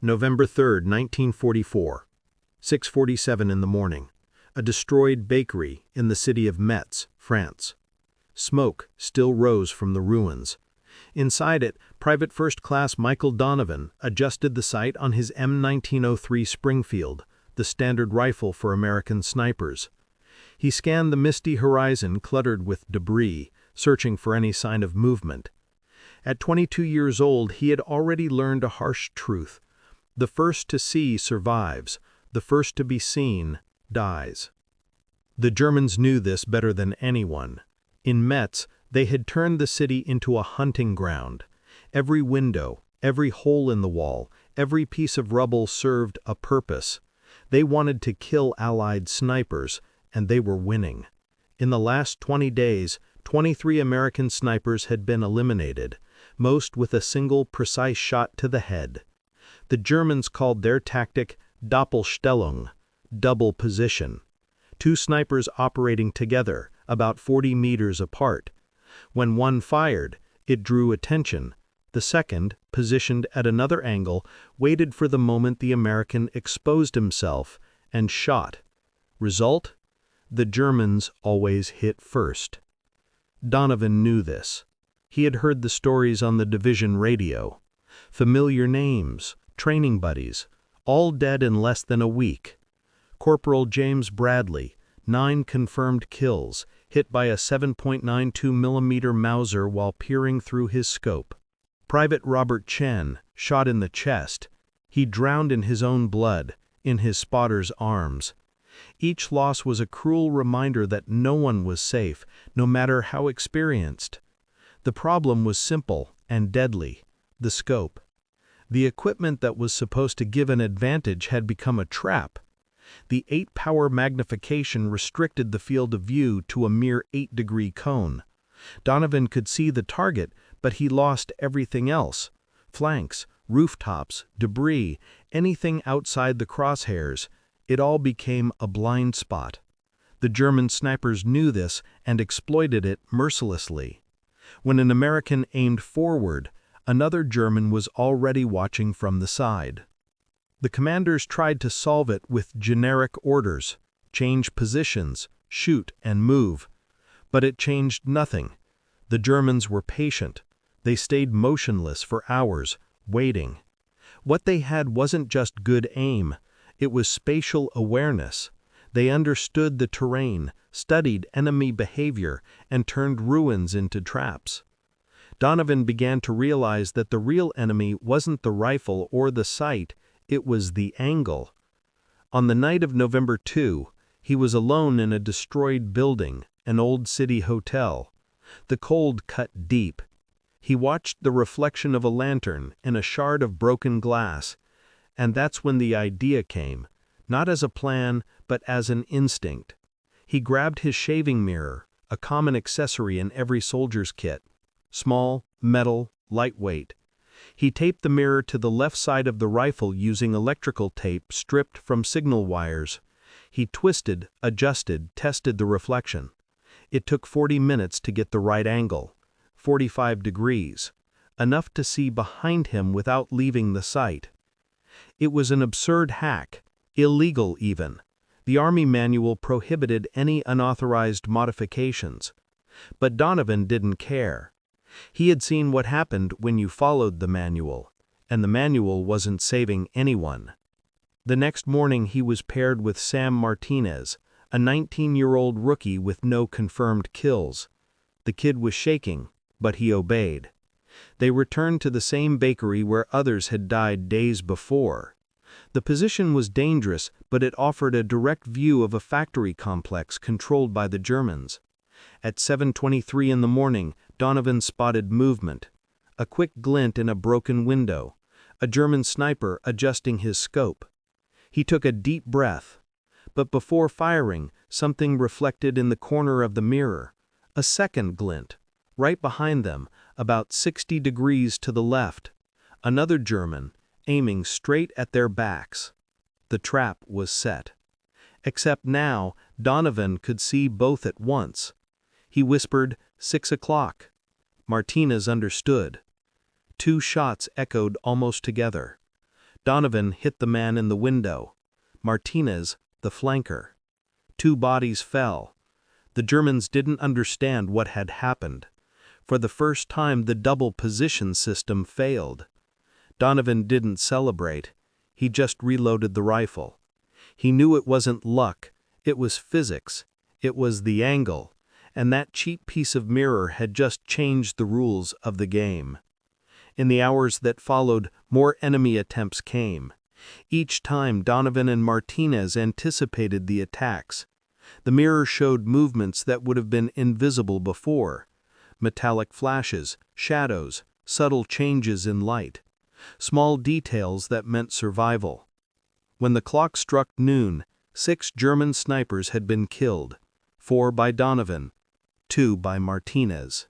November 3, 1944, 6:47 in the morning. A destroyed bakery in the city of Metz, France. Smoke still rose from the ruins. Inside it, Private First Class Michael Donovan adjusted the sight on his M1903 Springfield, the standard rifle for American snipers. He scanned the misty horizon cluttered with debris, searching for any sign of movement. At 22 years old, he had already learned a harsh truth. The first to see survives. The first to be seen dies. The Germans knew this better than anyone. In Metz, they had turned the city into a hunting ground. Every window, every hole in the wall, every piece of rubble served a purpose. They wanted to kill Allied snipers, and they were winning. In the last 20 days, 23 American snipers had been eliminated, most with a single precise shot to the head. The Germans called their tactic Doppelstellung, double position. 2 snipers operating together, about 40 meters apart. When one fired, it drew attention. The second, positioned at another angle, waited for the moment the American exposed himself and shot. Result? The Germans always hit first. Donovan knew this. He had heard the stories on the division radio. Familiar names, training buddies, all dead in less than a week. Corporal James Bradley, 9 confirmed kills, hit by a 7.92 millimeter Mauser while peering through his scope. Private Robert Chen, shot in the chest. He drowned in his own blood, in his spotter's arms. Each loss was a cruel reminder that no one was safe, no matter how experienced. The problem was simple and deadly: the scope. The equipment that was supposed to give an advantage had become a trap. The 8-power magnification restricted the field of view to a mere 8-degree cone. Donovan could see the target, but he lost everything else: flanks, rooftops, debris, anything outside the crosshairs. It all became a blind spot. The German snipers knew this and exploited it mercilessly. When an American aimed forward, another German was already watching from the side. The commanders tried to solve it with generic orders: change positions, shoot and move. But it changed nothing. The Germans were patient. They stayed motionless for hours, waiting. What they had wasn't just good aim, it was spatial awareness. They understood the terrain, studied enemy behavior, and turned ruins into traps. Donovan began to realize that the real enemy wasn't the rifle or the sight, it was the angle. On the night of November 2, he was alone in a destroyed building, an old city hotel. The cold cut deep. He watched the reflection of a lantern in a shard of broken glass, and that's when the idea came, not as a plan, but as an instinct. He grabbed his shaving mirror, a common accessory in every soldier's kit. Small, metal, lightweight. He taped the mirror to the left side of the rifle using electrical tape stripped from signal wires. He twisted, adjusted, tested the reflection. It took 40 minutes to get the right angle, 45 degrees, enough to see behind him without leaving the sight. It was an absurd hack, illegal even. The Army manual prohibited any unauthorized modifications. But Donovan didn't care. He had seen what happened when you followed the manual, and the manual wasn't saving anyone. The next morning he was paired with Sam Martinez, a 19-year-old rookie with no confirmed kills. The kid was shaking, but he obeyed. They returned to the same bakery where others had died days before. The position was dangerous, but it offered a direct view of a factory complex controlled by the Germans. At 7:23 in the morning, Donovan spotted movement. A quick glint in a broken window. A German sniper adjusting his scope. He took a deep breath. But before firing, something reflected in the corner of the mirror. A second glint. Right behind them, about 60 degrees to the left. Another German, aiming straight at their backs. The trap was set. Except now, Donovan could see both at once. He whispered, 6 o'clock. Martinez understood. 2 shots echoed almost together. Donovan hit the man in the window. Martinez, the flanker. 2 bodies fell. The Germans didn't understand what had happened. For the first time, the double position system failed. Donovan didn't celebrate. He just reloaded the rifle. He knew it wasn't luck, it was physics, it was the angle, and that cheap piece of mirror had just changed the rules of the game. In the hours that followed, more enemy attempts came. Each time, Donovan and Martinez anticipated the attacks. The mirror showed movements that would have been invisible before. Metallic flashes, shadows, subtle changes in light. Small details that meant survival. When the clock struck noon, 6 German snipers had been killed, 4 by Donovan, 2 by Martinez.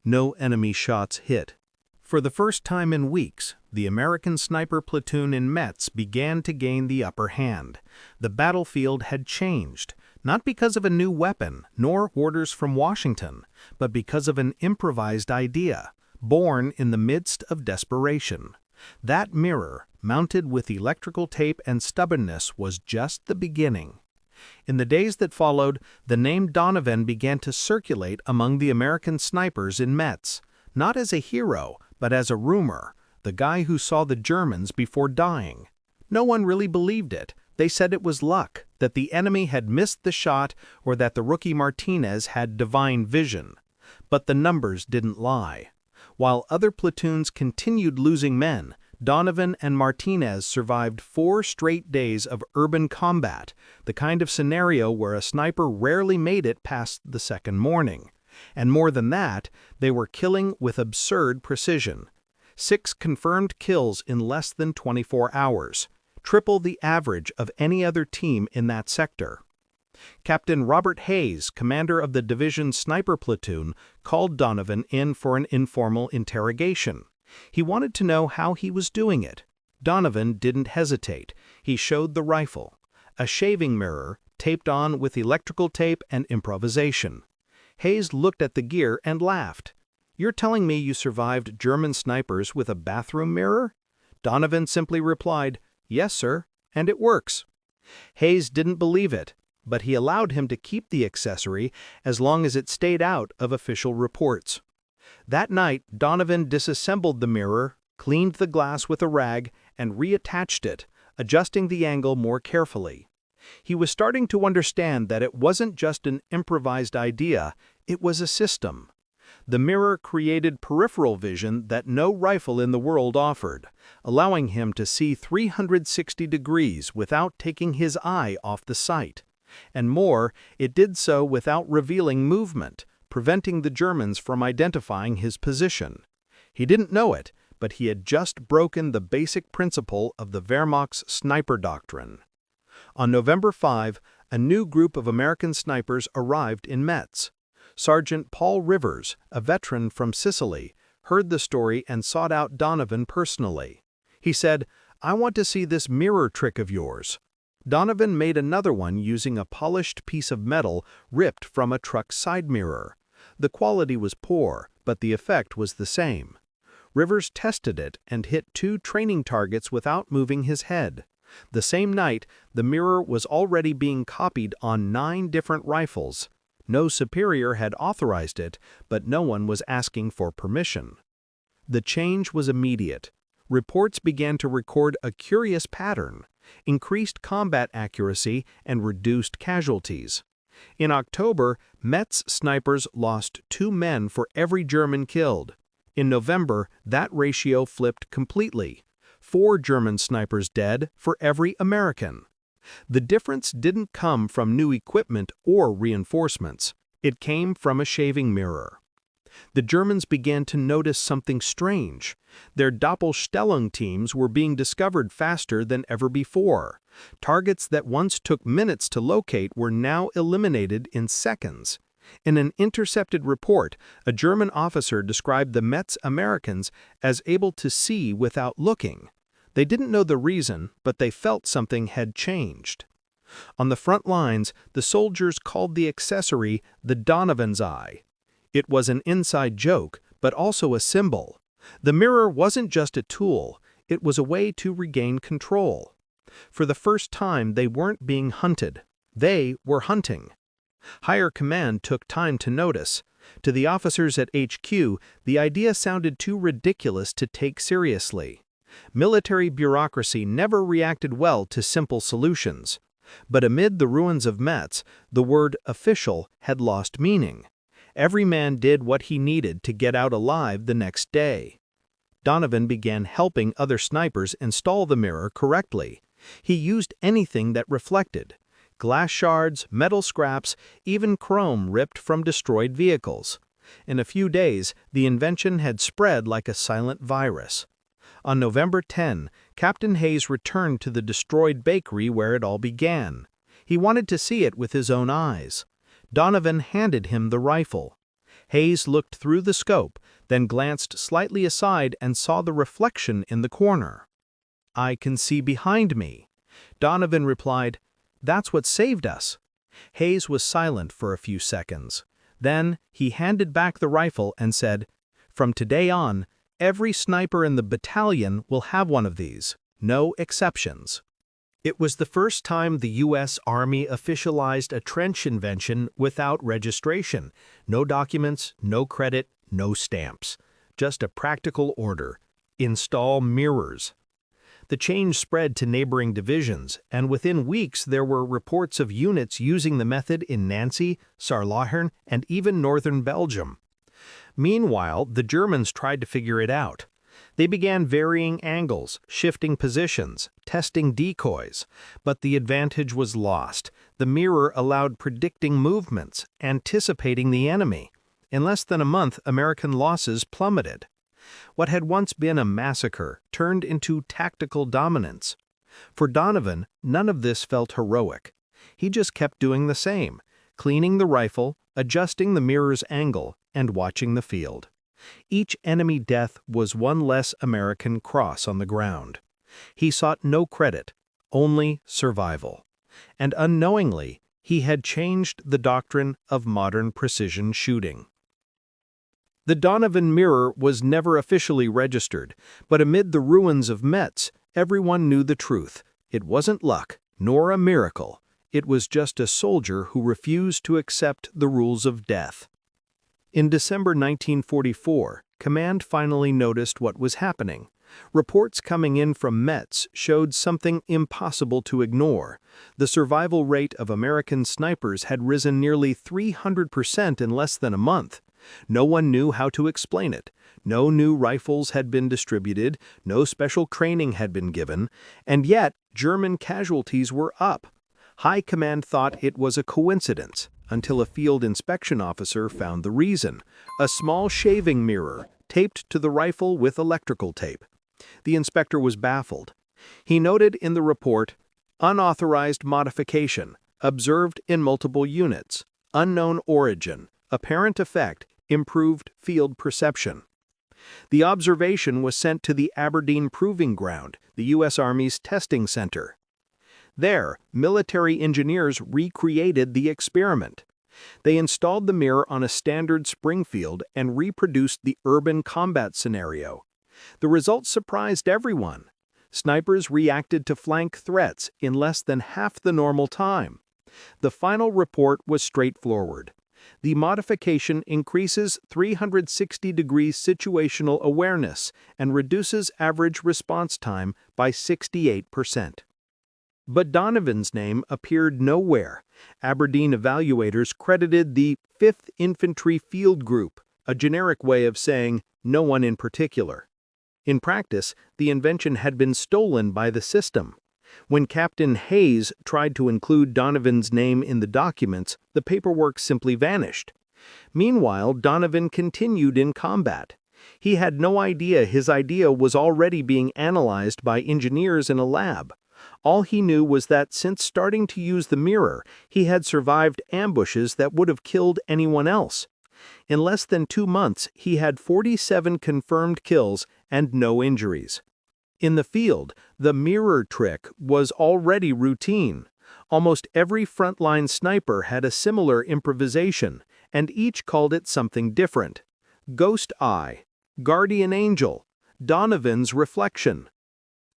No enemy shots hit. For the first time in weeks, the American sniper platoon in Metz began to gain the upper hand. The battlefield had changed, not because of a new weapon, nor orders from Washington, but because of an improvised idea, born in the midst of desperation. That mirror, mounted with electrical tape and stubbornness, was just the beginning. In the days that followed, the name Donovan began to circulate among the American snipers in Metz, not as a hero, but as a rumor, the guy who saw the Germans before dying. No one really believed it. They said it was luck, that the enemy had missed the shot, or that the rookie Martinez had divine vision. But the numbers didn't lie. While other platoons continued losing men, Donovan and Martinez survived 4 straight days of urban combat, the kind of scenario where a sniper rarely made it past the second morning. And more than that, they were killing with absurd precision. 6 confirmed kills in less than 24 hours, triple the average of any other team in that sector. Captain Robert Hayes, commander of the division's sniper platoon, called Donovan in for an informal interrogation. He wanted to know how he was doing it. Donovan didn't hesitate. He showed the rifle, a shaving mirror taped on with electrical tape and improvisation. Hayes looked at the gear and laughed. "You're telling me you survived German snipers with a bathroom mirror?" Donovan simply replied, "Yes, sir, and it works." Hayes didn't believe it, but he allowed him to keep the accessory as long as it stayed out of official reports. That night, Donovan disassembled the mirror, cleaned the glass with a rag, and reattached it, adjusting the angle more carefully. He was starting to understand that it wasn't just an improvised idea, it was a system. The mirror created peripheral vision that no rifle in the world offered, allowing him to see 360 degrees without taking his eye off the sight. And more, it did so without revealing movement, preventing the Germans from identifying his position. He didn't know it, but he had just broken the basic principle of the Wehrmacht's sniper doctrine. On November 5, a new group of American snipers arrived in Metz. Sergeant Paul Rivers, a veteran from Sicily, heard the story and sought out Donovan personally. He said, "I want to see this mirror trick of yours." Donovan made another one using a polished piece of metal ripped from a truck's side mirror. The quality was poor, but the effect was the same. Rivers tested it and hit 2 training targets without moving his head. The same night, the mirror was already being copied on 9 different rifles. No superior had authorized it, but no one was asking for permission. The change was immediate. Reports began to record a curious pattern: increased combat accuracy and reduced casualties. In October, Metz snipers lost 2 men for every German killed. In November, that ratio flipped completely: 4 German snipers dead for every American. The difference didn't come from new equipment or reinforcements. It came from a shaving mirror. The Germans began to notice something strange. Their Doppelstellung teams were being discovered faster than ever before. Targets that once took minutes to locate were now eliminated in seconds. In an intercepted report, a German officer described the Metz Americans as able to see without looking. They didn't know the reason, but they felt something had changed. On the front lines, the soldiers called the accessory the Donovan's eye. It was an inside joke, but also a symbol. The mirror wasn't just a tool, It was a way to regain control. For the first time, they weren't being hunted. They were hunting. Higher command took time to notice. To the officers at HQ, the idea sounded too ridiculous to take seriously. Military bureaucracy never reacted well to simple solutions. But amid the ruins of Metz, the word official had lost meaning. Every man did what he needed to get out alive the next day. Donovan began helping other snipers install the mirror correctly. He used anything that reflected: glass shards, metal scraps, even chrome ripped from destroyed vehicles. In a few days, the invention had spread like a silent virus. On November 10, Captain Hayes returned to the destroyed bakery where it all began. He wanted to see it with his own eyes. Donovan handed him the rifle. Hayes looked through the scope, then glanced slightly aside and saw the reflection in the corner. "I can see behind me." Donovan replied, "That's what saved us." Hayes was silent for a few seconds. Then he handed back the rifle and said, "From today on, every sniper in the battalion will have one of these. No exceptions." It was the first time the U.S. Army officialized a trench invention without registration. No documents, no credit, no stamps. Just a practical order: install mirrors. The change spread to neighboring divisions, and within weeks there were reports of units using the method in Nancy, Saarlouwern, and even northern Belgium. Meanwhile, the Germans tried to figure it out. They began varying angles, shifting positions, testing decoys, but the advantage was lost. The mirror allowed predicting movements, anticipating the enemy. In less than a month, American losses plummeted. What had once been a massacre turned into tactical dominance. For Donovan, none of this felt heroic. He just kept doing the same, cleaning the rifle, adjusting the mirror's angle, and watching the field. Each enemy death was one less American cross on the ground. He sought no credit, only survival. And unknowingly, he had changed the doctrine of modern precision shooting. The Donovan mirror was never officially registered, but amid the ruins of Metz, everyone knew the truth. It wasn't luck, nor a miracle. It was just a soldier who refused to accept the rules of death. In December 1944, command finally noticed what was happening. Reports coming in from Metz showed something impossible to ignore. The survival rate of American snipers had risen nearly 300% in less than a month. No one knew how to explain it. No new rifles had been distributed, no special training had been given, and yet German casualties were up. High command thought it was a coincidence, until a field inspection officer found the reason: a small shaving mirror taped to the rifle with electrical tape. The inspector was baffled. He noted in the report, "Unauthorized modification, observed in multiple units, unknown origin, apparent effect, improved field perception." The observation was sent to the Aberdeen Proving Ground, the U.S. Army's testing center. There, military engineers recreated the experiment. They installed the mirror on a standard Springfield and reproduced the urban combat scenario. The results surprised everyone. Snipers reacted to flank threats in less than half the normal time. The final report was straightforward. The modification increases 360-degree situational awareness and reduces average response time by 68%. But Donovan's name appeared nowhere. Aberdeen evaluators credited the 5th Infantry Field Group, a generic way of saying no one in particular. In practice, the invention had been stolen by the system. When Captain Hayes tried to include Donovan's name in the documents, the paperwork simply vanished. Meanwhile, Donovan continued in combat. He had no idea his idea was already being analyzed by engineers in a lab. All he knew was that since starting to use the mirror, he had survived ambushes that would have killed anyone else. In less than 2 months, he had 47 confirmed kills and no injuries. In the field, the mirror trick was already routine. Almost every frontline sniper had a similar improvisation, and each called it something different: Ghost Eye, Guardian Angel, Donovan's Reflection.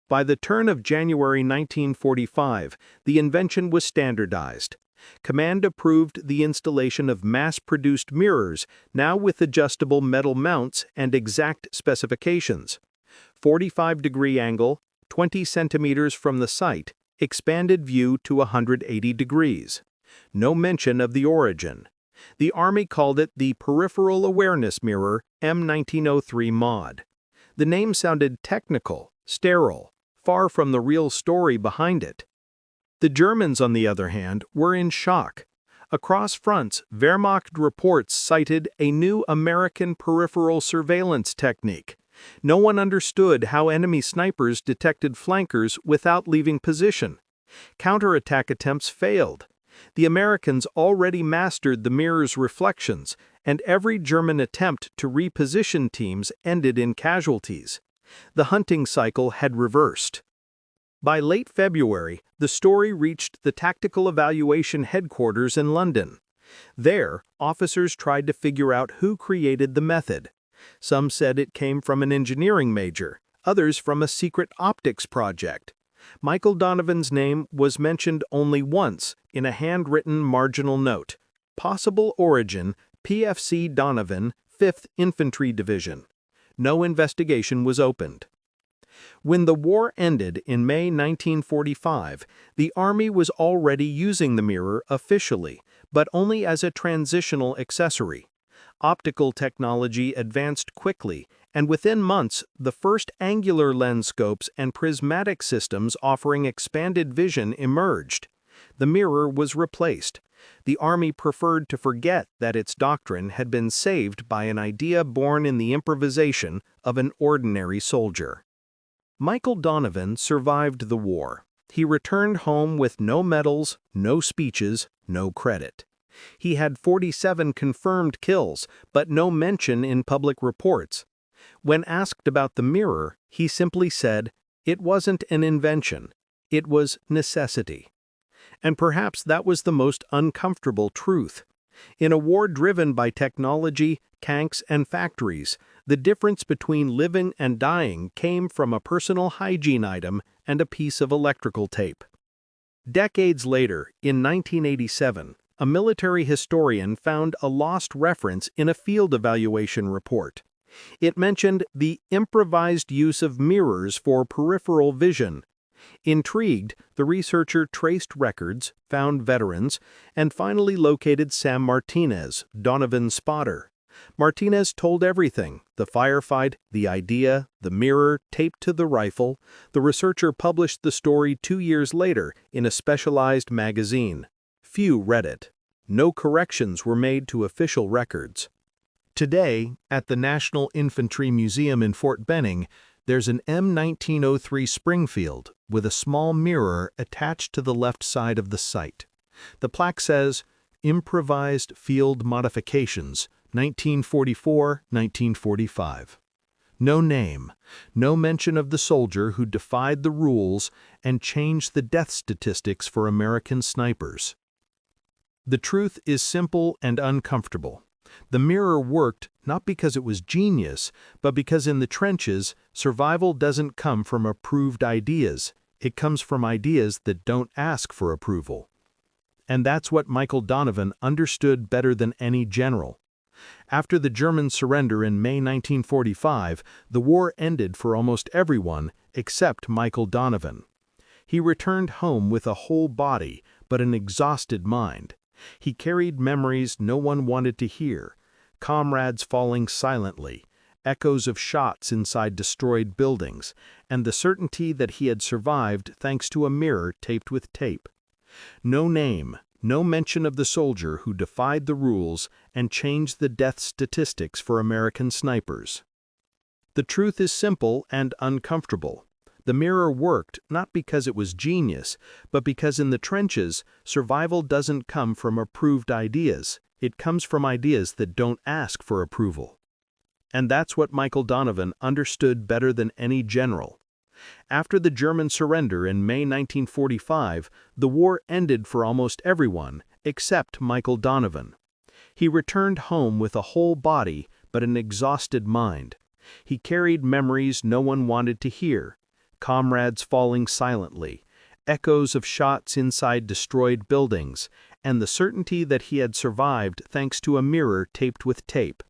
By the turn of January 1945, the invention was standardized. Command approved the installation of mass-produced mirrors, now with adjustable metal mounts and exact specifications. 45-degree angle, 20 centimeters from the sight, expanded view to 180 degrees. No mention of the origin. The Army called it the Peripheral Awareness Mirror M1903 Mod. The name sounded technical, sterile, far from the real story behind it. The Germans, on the other hand, were in shock. Across fronts, Wehrmacht reports cited a new American peripheral surveillance technique. No one understood how enemy snipers detected flankers without leaving position. Counterattack attempts failed. The Americans already mastered the mirror's reflections, and every German attempt to reposition teams ended in casualties. The hunting cycle had reversed. By late February, the story reached the Tactical Evaluation Headquarters in London. There, officers tried to figure out who created the method. Some said it came from an engineering major, others from a secret optics project. Michael Donovan's name was mentioned only once in a handwritten marginal note. Possible origin, PFC Donovan, 5th Infantry Division. No investigation was opened. When the war ended in May 1945, the Army was already using the mirror officially, but only as a transitional accessory. Optical technology advanced quickly, and within months, the first angular lens scopes and prismatic systems offering expanded vision emerged. The mirror was replaced. The Army preferred to forget that its doctrine had been saved by an idea born in the improvisation of an ordinary soldier. Michael Donovan survived the war. He returned home with no medals, no speeches, no credit. He had 47 confirmed kills, but no mention in public reports. When asked about the mirror, he simply said, "It wasn't an invention. It was necessity." And perhaps that was the most uncomfortable truth. In a war driven by technology, tanks, and factories, the difference between living and dying came from a personal hygiene item and a piece of electrical tape. Decades later, in 1987, a military historian found a lost reference in a field evaluation report. It mentioned the improvised use of mirrors for peripheral vision. Intrigued, the researcher traced records, found veterans, and finally located Sam Martinez, Donovan's spotter. Martinez told everything: the firefight, the idea, the mirror taped to the rifle. The researcher published the story 2 years later in a specialized magazine. Few read it. No corrections were made to official records. Today, at the National Infantry Museum in Fort Benning, there's an M1903 Springfield with a small mirror attached to the left side of the sight. The plaque says, "Improvised Field Modifications, 1944-1945. No name, no mention of the soldier who defied the rules and changed the death statistics for American snipers." The truth is simple and uncomfortable. The mirror worked not because it was genius, but because in the trenches, survival doesn't come from approved ideas. It comes from ideas that don't ask for approval. And that's what Michael Donovan understood better than any general. After the German surrender in May 1945, the war ended for almost everyone except Michael Donovan. He returned home with a whole body, but an exhausted mind. He carried memories no one wanted to hear, comrades falling silently, echoes of shots inside destroyed buildings, and the certainty that he had survived thanks to a mirror taped with tape. No name, no mention of the soldier who defied the rules and changed the death statistics for American snipers. The truth is simple and uncomfortable. The mirror worked not because it was genius, but because in the trenches, survival doesn't come from approved ideas. It comes from ideas that don't ask for approval. And that's what Michael Donovan understood better than any general. After the German surrender in May 1945, the war ended for almost everyone except Michael Donovan. He returned home with a whole body but an exhausted mind. He carried memories no one wanted to hear, comrades falling silently, echoes of shots inside destroyed buildings, and the certainty that he had survived thanks to a mirror taped with tape.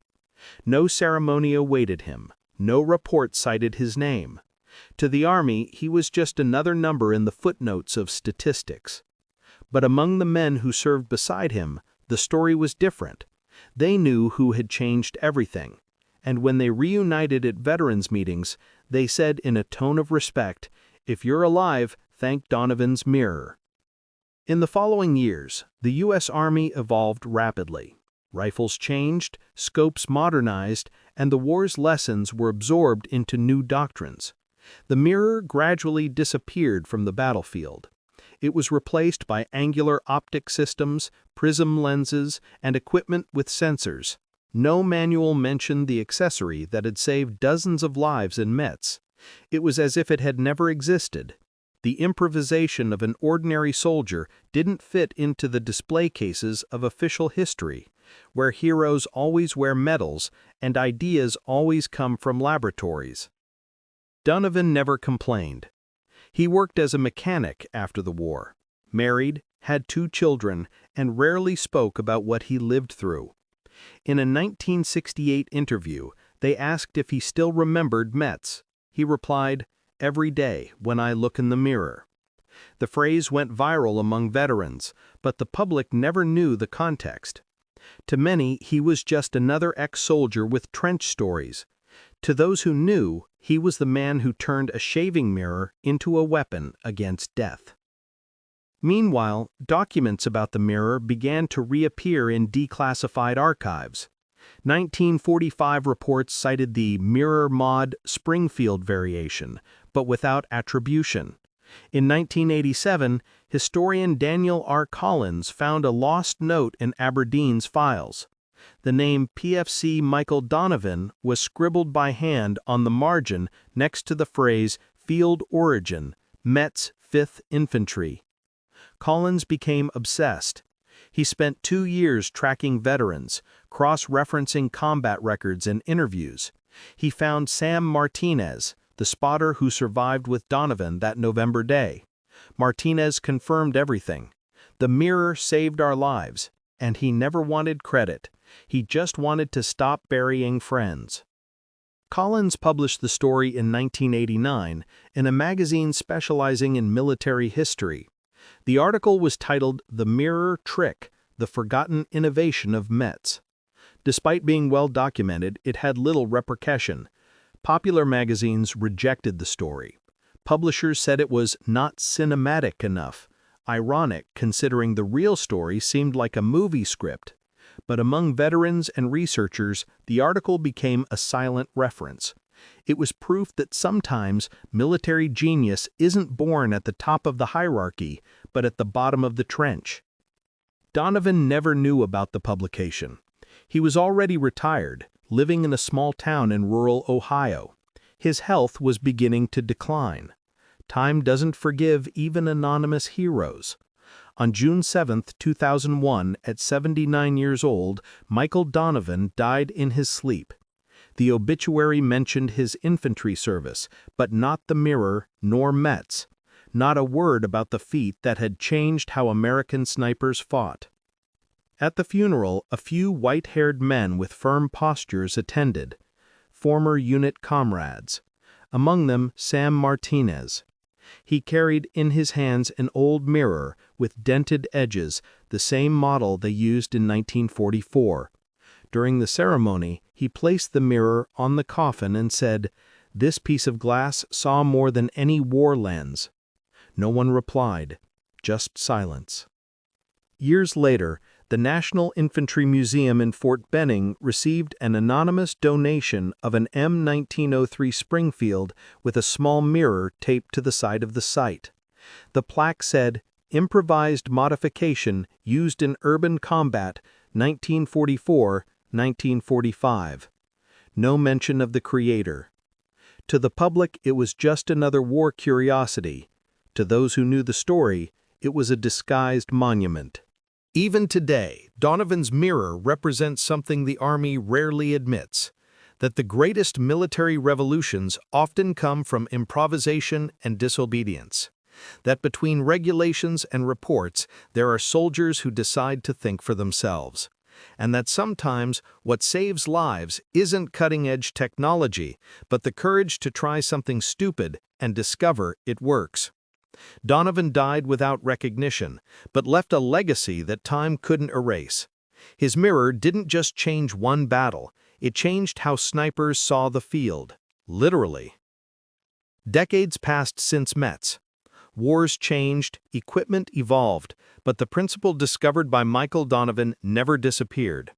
No ceremony awaited him, no report cited his name. To the army, he was just another number in the footnotes of statistics. But among the men who served beside him, the story was different. They knew who had changed everything, and when they reunited at veterans meetings, they said in a tone of respect, "If you're alive, thank Donovan's mirror." In the following years, the U.S. Army evolved rapidly. Rifles changed, scopes modernized, and the war's lessons were absorbed into new doctrines. The mirror gradually disappeared from the battlefield. It was replaced by angular optic systems, prism lenses, and equipment with sensors. No manual mentioned the accessory that had saved dozens of lives in Metz. It was as if it had never existed. The improvisation of an ordinary soldier didn't fit into the display cases of official history, where heroes always wear medals and ideas always come from laboratories. Donovan never complained. He worked as a mechanic after the war, married, had 2 children, and rarely spoke about what he lived through. In a 1968 interview, they asked if he still remembered Metz. He replied, "Every day when I look in the mirror." The phrase went viral among veterans, but the public never knew the context. To many, he was just another ex-soldier with trench stories. To those who knew, he was the man who turned a shaving mirror into a weapon against death. Meanwhile, documents about the mirror began to reappear in declassified archives. 1945 reports cited the mirror mod Springfield variation, but without attribution. In 1987, historian Daniel R. Collins found a lost note in Aberdeen's files. The name PFC Michael Donovan was scribbled by hand on the margin next to the phrase Field Origin, Metz 5th Infantry. Collins became obsessed. He spent 2 years tracking veterans, cross-referencing combat records and interviews. He found Sam Martinez, the spotter who survived with Donovan that November day. Martinez confirmed everything. The mirror saved our lives, and he never wanted credit. He just wanted to stop burying friends. Collins published the story in 1989 in a magazine specializing in military history. The article was titled "The Mirror Trick: The Forgotten Innovation of Metz." Despite being well documented, it had little repercussion. Popular magazines rejected the story. Publishers said it was not cinematic enough, ironic considering the real story seemed like a movie script. But among veterans and researchers, the article became a silent reference. It was proof that sometimes military genius isn't born at the top of the hierarchy, but at the bottom of the trench. Donovan never knew about the publication. He was already retired, living in a small town in rural Ohio. His health was beginning to decline. Time doesn't forgive even anonymous heroes. On June 7, 2001, at 79 years old, Michael Donovan died in his sleep. The obituary mentioned his infantry service, but not the mirror nor Metz. Not a word about the feat that had changed how American snipers fought. At the funeral, a few white-haired men with firm postures attended, former unit comrades. Among them, Sam Martinez. He carried in his hands an old mirror with dented edges, the same model they used in 1944. During the ceremony, he placed the mirror on the coffin and said, "This piece of glass saw more than any war lens." No one replied, just silence. Years later, the National Infantry Museum in Fort Benning received an anonymous donation of an M1903 Springfield with a small mirror taped to the side of the site. The plaque said, "Improvised modification used in urban combat, 1944-1945. No mention of the creator. To the public, it was just another war curiosity. To those who knew the story, it was a disguised monument. Even today, Donovan's mirror represents something the Army rarely admits: that the greatest military revolutions often come from improvisation and disobedience, that between regulations and reports there are soldiers who decide to think for themselves, and that sometimes what saves lives isn't cutting-edge technology, but the courage to try something stupid and discover it works. Donovan died without recognition, but left a legacy that time couldn't erase. His mirror didn't just change one battle, it changed how snipers saw the field, literally. Decades passed since Metz. Wars changed, equipment evolved, but the principle discovered by Michael Donovan never disappeared.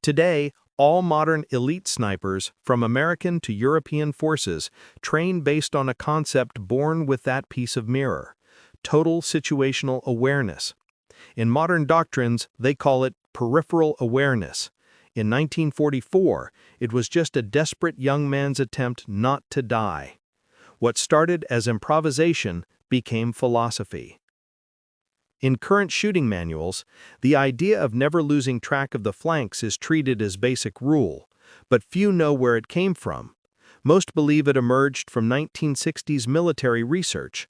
Today, all modern elite snipers, from American to European forces, train based on a concept born with that piece of mirror: total situational awareness. In modern doctrines, they call it peripheral awareness. In 1944, it was just a desperate young man's attempt not to die. What started as improvisation became philosophy. In current shooting manuals, the idea of never losing track of the flanks is treated as basic rule, but few know where it came from. Most believe it emerged from 1960s military research.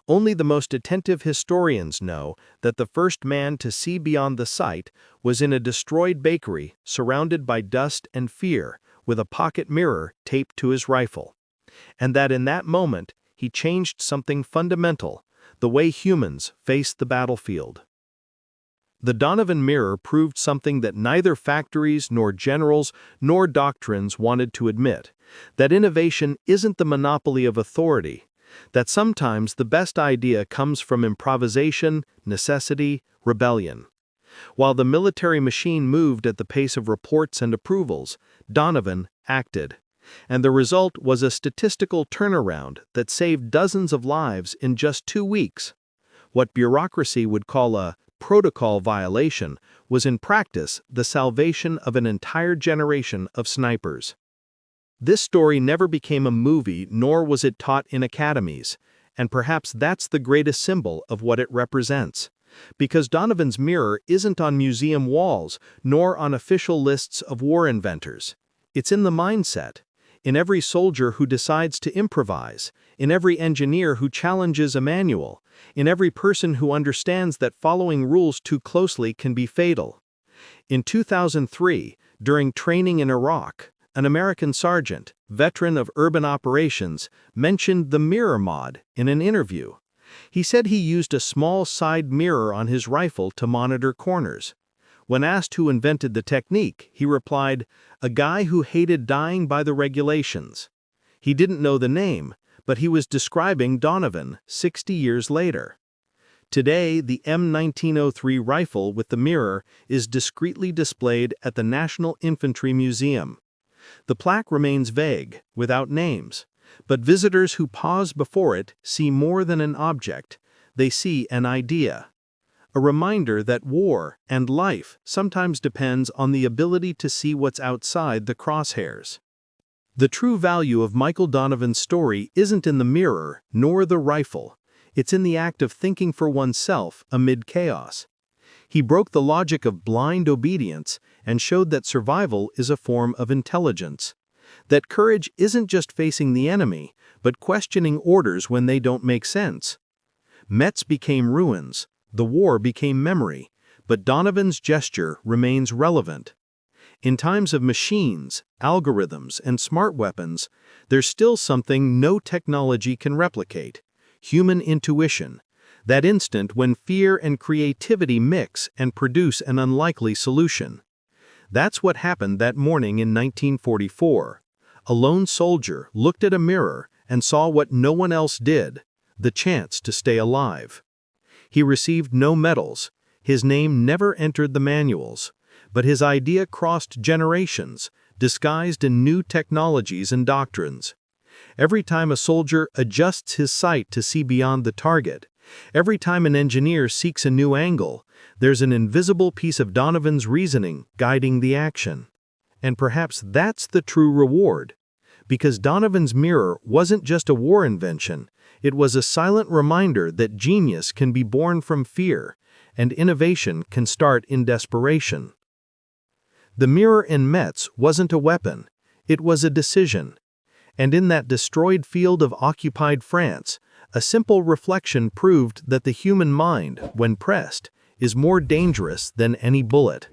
Only the most attentive historians know that the first man to see beyond the sight was in a destroyed bakery surrounded by dust and fear, with a pocket mirror taped to his rifle. And that in that moment, he changed something fundamental: the way humans face the battlefield. The Donovan mirror proved something that neither factories nor generals nor doctrines wanted to admit: that innovation isn't the monopoly of authority, that sometimes the best idea comes from improvisation, necessity, rebellion. While the military machine moved at the pace of reports and approvals, Donovan acted. And the result was a statistical turnaround that saved dozens of lives in just 2 weeks. What bureaucracy would call a protocol violation was in practice the salvation of an entire generation of snipers. This story never became a movie, nor was it taught in academies, and perhaps that's the greatest symbol of what it represents. Because Donovan's mirror isn't on museum walls, nor on official lists of war inventors. It's in the mindset. In every soldier who decides to improvise, in every engineer who challenges a manual, in every person who understands that following rules too closely can be fatal. In 2003, during training in Iraq, an American sergeant, veteran of urban operations, mentioned the mirror mod in an interview. He said he used a small side mirror on his rifle to monitor corners. When asked who invented the technique, he replied, "A guy who hated dying by the regulations." He didn't know the name, but he was describing Donovan 60 years later. Today, the M1903 rifle with the mirror is discreetly displayed at the National Infantry Museum. The plaque remains vague, without names, but visitors who pause before it see more than an object. They see an idea. A reminder that war and life sometimes depends on the ability to see what's outside the crosshairs. The true value of Michael Donovan's story isn't in the mirror nor the rifle. It's in the act of thinking for oneself amid chaos. He broke the logic of blind obedience and showed that survival is a form of intelligence. That courage isn't just facing the enemy, but questioning orders when they don't make sense. Metz became ruins. The war became memory, but Donovan's gesture remains relevant. In times of machines, algorithms, and smart weapons, there's still something no technology can replicate: human intuition, that instant when fear and creativity mix and produce an unlikely solution. That's what happened that morning in 1944. A lone soldier looked at a mirror and saw what no one else did: the chance to stay alive. He received no medals, his name never entered the manuals, but his idea crossed generations, disguised in new technologies and doctrines. Every time a soldier adjusts his sight to see beyond the target, every time an engineer seeks a new angle, there's an invisible piece of Donovan's reasoning guiding the action. And perhaps that's the true reward. Because Donovan's mirror wasn't just a war invention, it was a silent reminder that genius can be born from fear, and innovation can start in desperation. The mirror in Metz wasn't a weapon. It was a decision. And in that destroyed field of occupied France, a simple reflection proved that the human mind, when pressed, is more dangerous than any bullet.